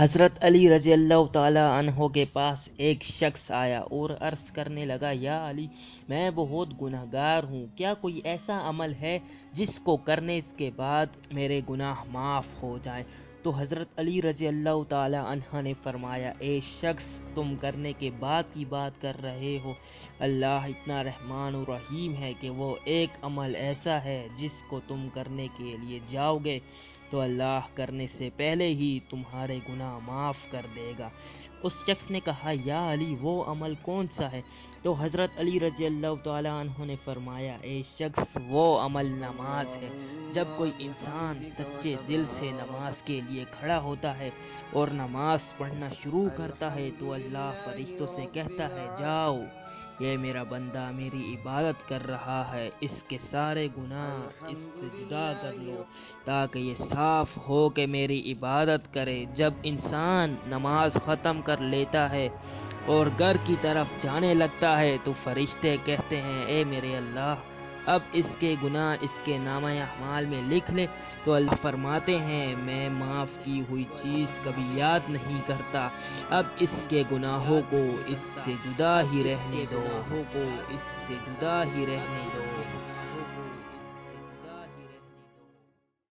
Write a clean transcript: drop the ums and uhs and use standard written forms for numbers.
حضرت علی رضی اللہ تعالیٰ عنہ کے پاس ایک شخص آیا اور عرض کرنے لگا، یا علی، میں بہت گناہ گار ہوں، کیا کوئی ایسا عمل ہے جس کو کرنے کے بعد میرے گناہ معاف ہو جائیں؟ تو حضرت علی رضی اللہ تعالیٰ عنہ نے فرمایا، اے شخص، تم کرنے کے بعد کی بات کر رہے ہو، اللہ اتنا رحمان و رحیم ہے کہ وہ ایک عمل ایسا ہے جس کو تم کرنے کے لیے جاؤ گے تو اللہ کرنے سے پہلے ہی تمہارے گناہ معاف کر دے گا۔ اس شخص نے کہا، یا علی، وہ عمل کون سا ہے؟ تو حضرت علی رضی اللہ تعالیٰ عنہ نے فرمایا، اے شخص، وہ عمل نماز ہے۔ جب کوئی انسان سچے دل سے نماز کے لیے کھڑا ہوتا ہے اور نماز پڑھنا شروع کرتا ہے تو اللہ فرشتوں سے کہتا ہے، جاؤ، یہ میرا بندہ میری عبادت کر رہا ہے، اس کے سارے گناہ اس سے جدا کر لو تاکہ یہ صاف ہو کہ میری عبادت کرے۔ جب انسان نماز ختم کر لیتا ہے اور گھر کی طرف جانے لگتا ہے تو فرشتے کہتے ہیں، اے میرے اللہ، اب اس کے گناہ اس کے نامہ اعمال میں لکھ لے۔ تو اللہ فرماتے ہیں، میں معاف کی ہوئی چیز کبھی یاد نہیں کرتا، اب اس کے گناہوں کو اس سے جدا ہی رہنے دو۔